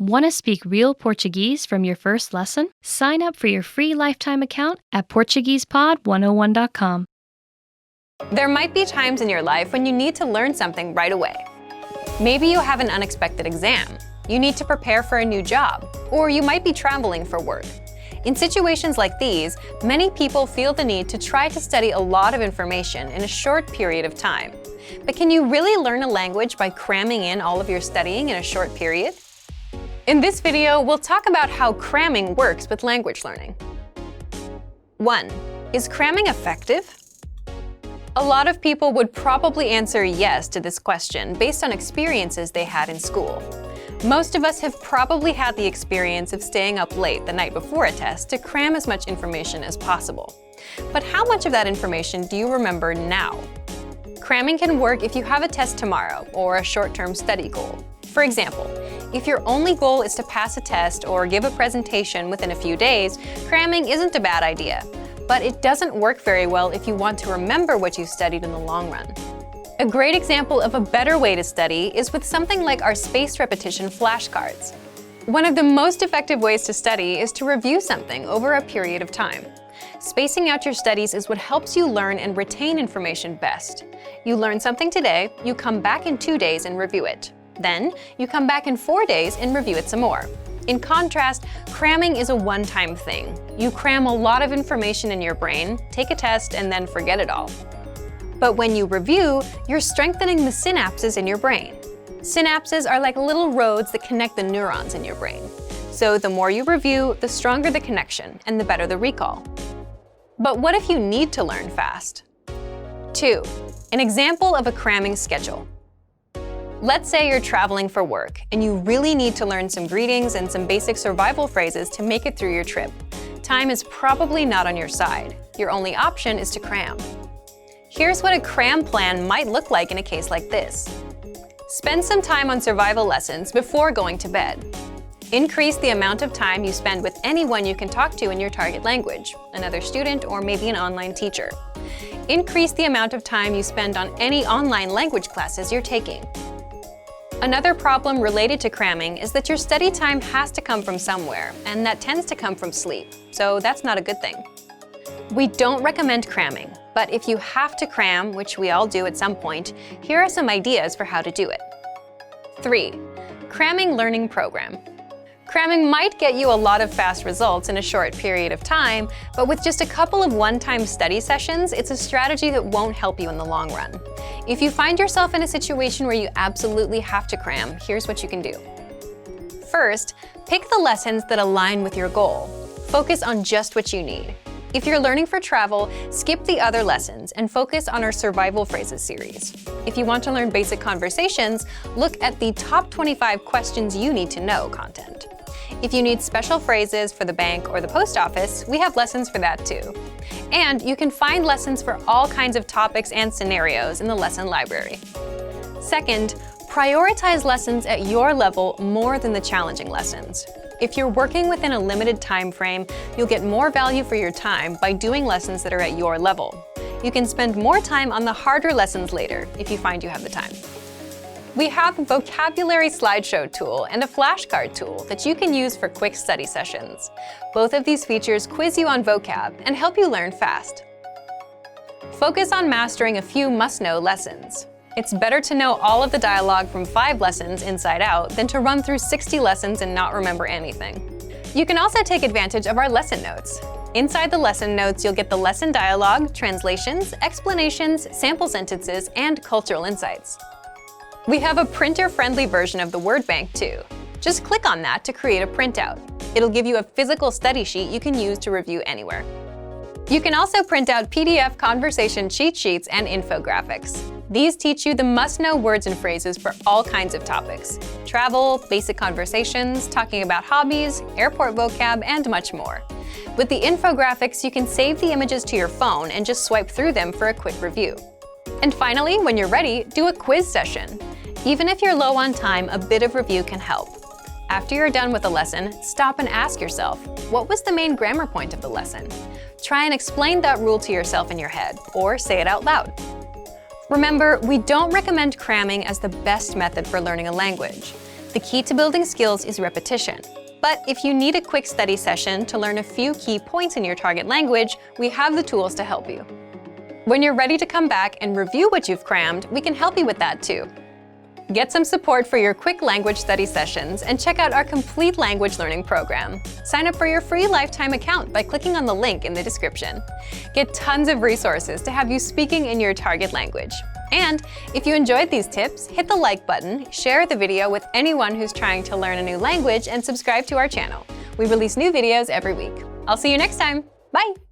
Want to speak real Portuguese from your first lesson? Sign up for your free lifetime account at PortuguesePod101.com. There might be times in your life when you need to learn something right away. Maybe you have an unexpected exam, you need to prepare for a new job, or you might be traveling for work. In situations like these, many people feel the need to try to study a lot of information in a short period of time. But can you really learn a language by cramming in all of your studying in a short period? In this video, we'll talk about how cramming works with language learning. 1. Is cramming effective? A lot of people would probably answer yes to this question based on experiences they had in school. Most of us have probably had the experience of staying up late the night before a test to cram as much information as possible. But how much of that information do you remember now? Cramming can work if you have a test tomorrow or a short-term study goal. For example, if your only goal is to pass a test or give a presentation within a few days, cramming isn't a bad idea. But it doesn't work very well if you want to remember what you studied in the long run. A great example of a better way to study is with something like our spaced repetition flashcards. One of the most effective ways to study is to review something over a period of time. Spacing out your studies is what helps you learn and retain information best. You learn something today, you come back in 2 days and review it. Then, you come back in 4 days and review it some more. In contrast, cramming is a one-time thing. You cram a lot of information in your brain, take a test, and then forget it all. But when you review, you're strengthening the synapses in your brain. Synapses are like little roads that connect the neurons in your brain. So the more you review, the stronger the connection, and the better the recall. But what if you need to learn fast? 2. An example of a cramming schedule. Let's say you're traveling for work, and you really need to learn some greetings and some basic survival phrases to make it through your trip. Time is probably not on your side. Your only option is to cram. Here's what a cram plan might look like in a case like this. Spend some time on survival lessons before going to bed. Increase the amount of time you spend with anyone you can talk to in your target language, another student or maybe an online teacher. Increase the amount of time you spend on any online language classes you're taking. Another problem related to cramming is that your study time has to come from somewhere, and that tends to come from sleep, so that's not a good thing. We don't recommend cramming, but if you have to cram, which we all do at some point, here are some ideas for how to do it. 3. Cramming learning program. Cramming might get you a lot of fast results in a short period of time, but with just a couple of one-time study sessions, it's a strategy that won't help you in the long run. If you find yourself in a situation where you absolutely have to cram, here's what you can do. First, pick the lessons that align with your goal. Focus on just what you need. If you're learning for travel, skip the other lessons and focus on our survival phrases series. If you want to learn basic conversations, look at the top 25 questions you need to know content. If you need special phrases for the bank or the post office, we have lessons for that too. And you can find lessons for all kinds of topics and scenarios in the lesson library. Second, prioritize lessons at your level more than the challenging lessons. If you're working within a limited time frame, you'll get more value for your time by doing lessons that are at your level. You can spend more time on the harder lessons later if you find you have the time. We have a vocabulary slideshow tool and a flashcard tool that you can use for quick study sessions. Both of these features quiz you on vocab and help you learn fast. Focus on mastering a few must-know lessons. It's better to know all of the dialogue from 5 lessons inside out than to run through 60 lessons and not remember anything. You can also take advantage of our lesson notes. Inside the lesson notes, you'll get the lesson dialogue, translations, explanations, sample sentences, and cultural insights. We have a printer-friendly version of the word bank too. Just click on that to create a printout. It'll give you a physical study sheet you can use to review anywhere. You can also print out PDF conversation cheat sheets and infographics. These teach you the must-know words and phrases for all kinds of topics: travel, basic conversations, talking about hobbies, airport vocab, and much more. With the infographics, you can save the images to your phone and just swipe through them for a quick review. And finally, when you're ready, do a quiz session. Even if you're low on time, a bit of review can help. After you're done with a lesson, stop and ask yourself, what was the main grammar point of the lesson? Try and explain that rule to yourself in your head, or say it out loud. Remember, we don't recommend cramming as the best method for learning a language. The key to building skills is repetition. But if you need a quick study session to learn a few key points in your target language, we have the tools to help you. When you're ready to come back and review what you've crammed, we can help you with that too. Get some support for your quick language study sessions and check out our complete language learning program. Sign up for your free lifetime account by clicking on the link in the description. Get tons of resources to have you speaking in your target language. And if you enjoyed these tips, hit the like button, share the video with anyone who's trying to learn a new language, and subscribe to our channel. We release new videos every week. I'll see you next time. Bye!